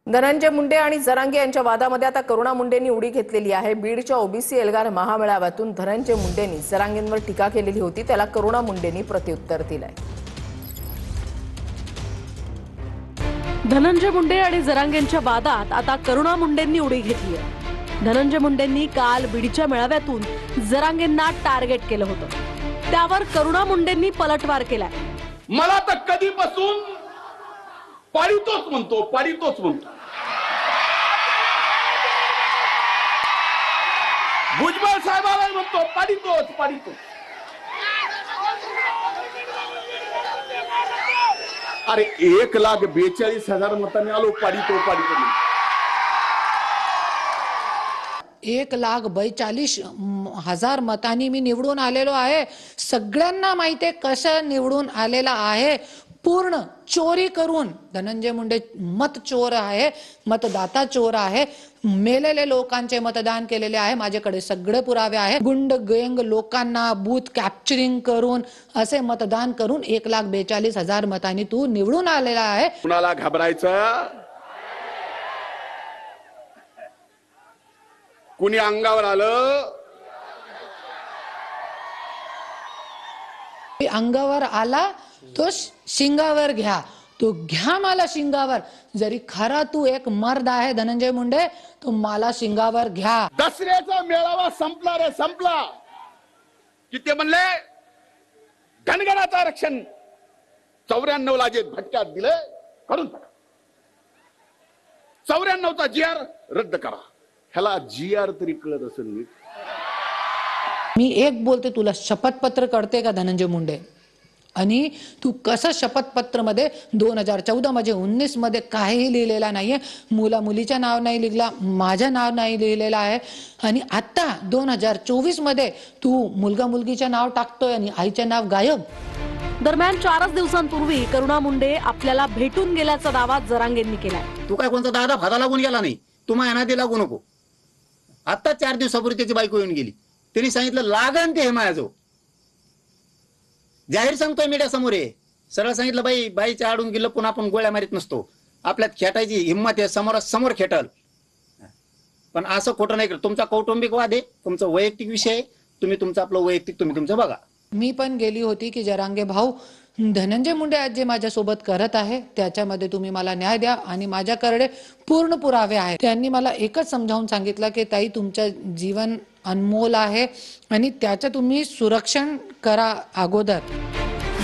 धनंजय मुंडे आणि जरांगे यांच्या वादामध्ये आता करुणा मुंडेंनी उडी घेतलेली आहे। बीडच्या ओबीसी एल्गार महामेळाव्यातून धनंजय मुंडेंनी जरांगेंवर टीका केलेली होती, त्याला करुणा मुंडेंनी प्रत्युत्तर दिलंय। धनंजय मुंडे आणि जरांगेंच्या वादात आता करुणा मुंडेंनी उडी घेतली आहे। धनंजय मुंडेंनी काल बीडच्या मेळाव्यातून जरांगेंना टार्गेट केलं होतं, त्यावर करुणा मुंडेंनी पलटवार केलाय। मला तर कधीपासून पाडितोच म्हणतो भुजबळ साहेबाला म्हणतो पाडितोच। अरे 1,42,000 मतांनी आलो पाडितो 1,42,000 मतांनी मी निवडून आलेलो आहे। सगळ्यांना माहिती आहे कसं निवडून आलेला आहे। पूर्ण चोरी करून धनंजय मुंडे मत चोर आहे, मतदाता चोर आहे। मेलेले लोकांचे मतदान केलेले आहे, माझ्याकडे सगळे पुरावे आहे। गुंड गँग लोकांना बूथ कॅप्चरिंग करून असे मतदान करून 1,42,000 मतांनी तू निवडून आलेला आहे। कुणाला घाबरायचं? कुणी अंगावर आलं? अंगावर आला तो शिंगावर घ्या, तो घ्या मला शिंगावर। जरी खरा तू एक मर्द आहे धनंजय मुंडे, तो मला शिंगावर घ्या। दसऱ्याचा मेळावा संपला रे, संपला की ते म्हणले धनगराचं आरक्षण 94ला जे भटक्यात दिले काढून टाका, 94चा GR रद्द करा। ह्याला GR तरी कळत असेल नीट। मी एक बोलते, तुला शपथपत्र कळते का धनंजय मुंडे? आणि तू कसं शपथपत्र मध्ये 2014 मध्ये 19 मध्ये काहीही लिहिलेला नाहीये, मुला मुलीच्या नाव नाही लिहिला, माझं नाव नाही लिहिलेलं आहे। आणि आता 2024 मध्ये तू मुलगा मुलगीचे नाव टाकतोय आणि आईचे नाव गायब। दरम्यान 4 दिवसांपूर्वी करुणा मुंडे आपल्याला भेटून गेल्याचा दावा जरांगेंनी केलाय। तू काय कोणता दादा फादा लागून गेला नाही, तू माझ्या नादी लागू नको। आता 4 दिवसापूर्वी त्याची बायको येऊन गेली, त्यांनी सांगितलं लागण ते हे माझ्याजवळ। जाहीर सांगतोय मीडिया समोर आहे, सरळ सांगितलं बाईच्या आडून गेलं पुन्हा आपण गोळ्या मारित नसतो, आपल्यात खेटायची हिंमत आहे, समोरासमोर खेटल। पण असं खोटं नाही करत। तुमचा कौटुंबिक वाद आहे, तुमचा वैयक्तिक विषय आहे, तुम्ही तुमचं आपलं वैयक्तिक तुम्ही तुमचं बघा। मी पण गेली होती की जरांगे भाऊ, धनंजय मुंडे आज जे माझ्यासोबत करत आहे त्याच्यामध्ये तुम्ही मला न्याय द्या आणि माझ्याकडे पूर्ण पुरावे आहेत। त्यांनी मला एकच समजावून सांगितलं की ताई तुमचं जीवन अनमोल आहे आणि त्याचं तुम्ही सुरक्षण करा अगोदर।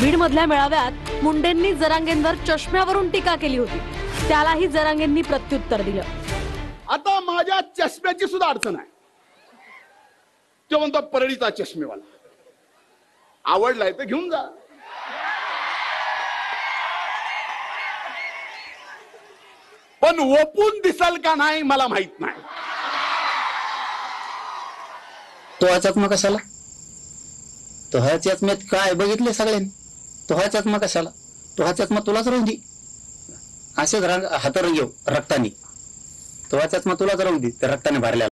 बीड मधल्या मेळाव्यात मुंडेंनी जरांगेंवर चष्म्यावरून टीका केली होती, त्यालाही जरांगेंनी प्रत्युत्तर दिलं। आता माझ्या चष्म्याची सुद्धा अडचण आहे। तो म्हणतो परळीचा चष्मेवाला आवडलाय तर घेऊन जा। पण ओपून दिसल का नाही मला माहित नाही। तो हा चकमा कशाला? तो हा चकमा काय बघितले सगळ्यांनी? तो हा चकमा कशाला? तो हा चकमा तुलाच राहून दे, असेच हात रंगव रक्तानी। तो हा चकमा तुलाच राहून दे, त्या रक्ताने भरल्या।